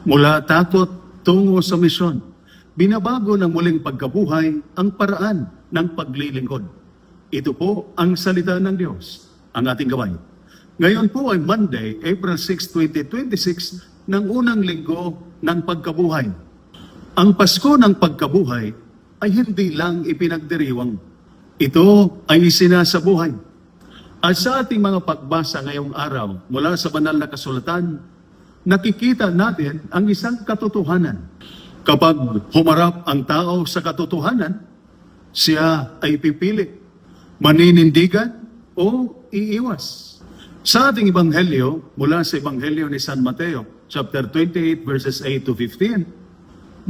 Mula takot tungo sa misyon, binabago ng muling pagkabuhay ang paraan ng paglilingkod. Ito po ang salita ng Diyos, ang ating gabay. Ngayon po ay Monday, April 6, 2026, ng unang linggo ng pagkabuhay. Ang Pasko ng pagkabuhay ay hindi lang ipinagdiriwang. Ito ay isinasabuhay. At sa ating mga pagbasa ngayong araw mula sa banal na kasulatan, nakikita natin ang isang katotohanan. Kapag humarap ang tao sa katotohanan, siya ay pipili, maninindigan o iiwas. Sa ating Ebanghelyo, mula sa Ebanghelyo ni San Mateo, chapter 28, verses 8 to 15,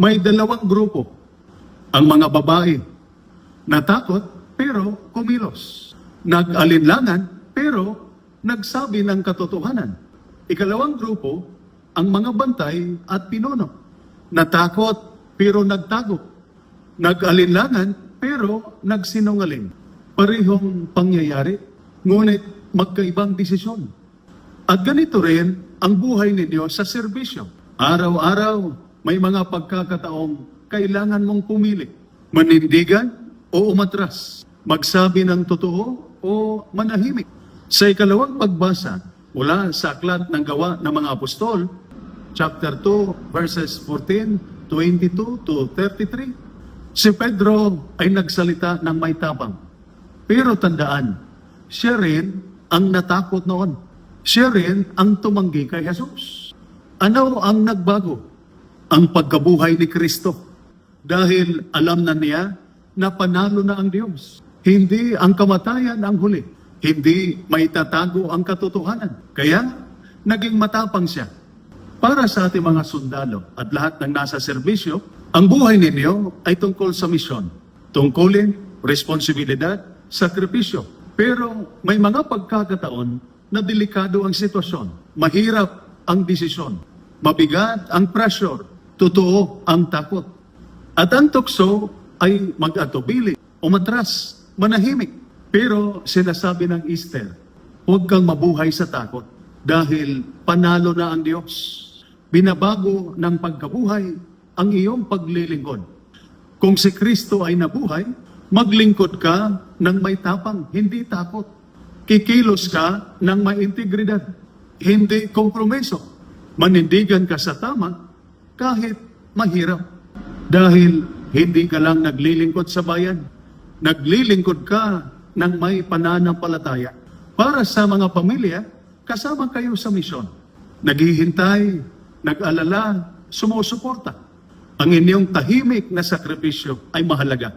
may dalawang grupo. Ang mga babae, natakot pero kumilos. Nag-alinlangan pero nagsabi ng katotohanan. Ikalawang grupo, ang mga bantay at pinuno. Natakot pero nagtago. Nag-alinlangan pero nagsinungaling. Parehong pangyayari, ngunit magkaibang desisyon. At ganito rin ang buhay ninyo sa serbisyo. Araw-araw, may mga pagkakataong kailangan mong pumili. Manindigan o umatras. Magsabi ng totoo o manahimik. Sa ikalawang pagbasa, mula sa aklat ng gawa ng mga apostol, chapter 2, verses 14, 22 to 33, si Pedro ay nagsalita ng may tabang. Pero tandaan, siya rin ang natakot noon. Siya rin ang tumanggi kay Jesus. Ano ang nagbago? Ang pagkabuhay ni Kristo. Dahil alam na niya na panalo na ang Diyos. Hindi ang kamatayan ang huli. Hindi maitatago ang katotohanan. Kaya, naging matapang siya. Para sa ating mga sundalo at lahat ng nasa serbisyo, ang buhay ninyo ay tungkol sa misyon. Tungkulin, responsibilidad, sakripisyo. Pero may mga pagkakataon na delikado ang sitwasyon. Mahirap ang desisyon. Mabigat ang pressure. Totoo ang takot. At ang tukso ay mag-atubili, umatras, manahimik. Pero sinasabi ng Esther, huwag kang mabuhay sa takot dahil panalo na ang Diyos. Binabago ng pagkabuhay ang iyong paglilingkod. Kung si Kristo ay nabuhay, maglingkod ka ng may tapang, hindi takot. Kikilos ka ng may integridad, hindi kompromiso. Manindigan ka sa tama kahit mahirap. Dahil hindi ka lang naglilingkod sa bayan. Naglilingkod ka ng may pananampalataya. Para sa mga pamilya, kasama kayo sa misyon. Naghihintay, nag-alala, sumusuporta. Ang inyong tahimik na sakripisyo ay mahalaga.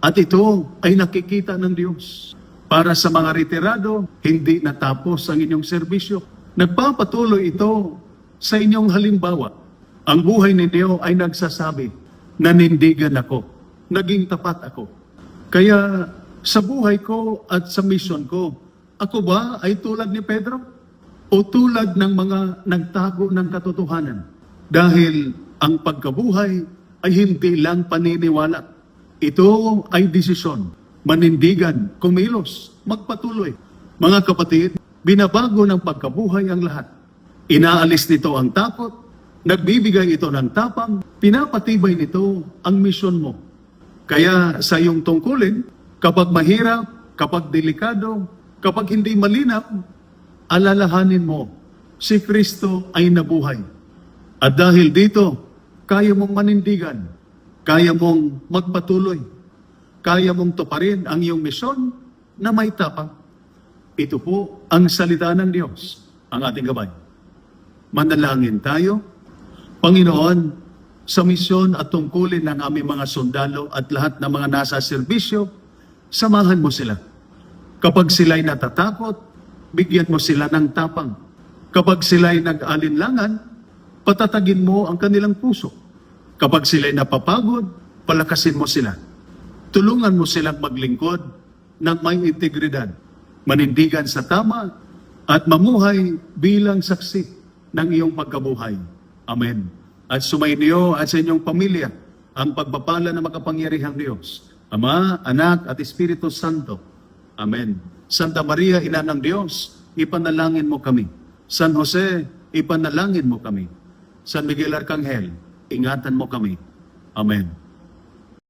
At ito ay nakikita ng Diyos. Para sa mga retirado, hindi natapos ang inyong serbisyo. Nagpapatuloy ito sa inyong halimbawa. Ang buhay ninyo ay nagsasabi, nanindigan ako, naging tapat ako. Kaya sa buhay ko at sa mission ko, ako ba ay tulad ni Pedro? O tulad ng mga nagtago ng katotohanan? Dahil ang pagkabuhay ay hindi lang paniniwala. Ito ay desisyon, manindigan, kumilos, magpatuloy. Mga kapatid, binabago ng pagkabuhay ang lahat. Inaalis nito ang takot, nagbibigay ito ng tapang, pinapatibay nito ang misyon mo. Kaya sa iyong tungkulin, kapag mahirap, kapag delikado, kapag hindi malinaw, alalahanin mo, si Kristo ay nabuhay. At dahil dito, kaya mong manindigan, kaya mong magpatuloy. Kaya mong tuparin ang iyong misyon na may tapang. Ito po ang salita ng Diyos, ang ating gabay. Manalangin tayo. Panginoon, sa misyon at tungkulin ng aming mga sundalo at lahat ng mga nasa serbisyo, samahan mo sila. Kapag sila'y natatakot, bigyan mo sila ng tapang. Kapag sila'y nag-alinlangan, patatagin mo ang kanilang puso. Kapag sila'y napapagod, palakasin mo sila. Tulungan mo silang maglingkod ng may integridad, manindigan sa tama, at mamuhay bilang saksi ng iyong pagkabuhay. Amen. At sumainyo at sa inyong pamilya ang pagpapala ng makapangyarihang Diyos, Ama, Anak, at Espiritu Santo. Amen. Santa Maria, Ina ng Diyos, ipanalangin mo kami. San Jose, ipanalangin mo kami. San Miguel Arcangel, ingatan mo kami. Amen.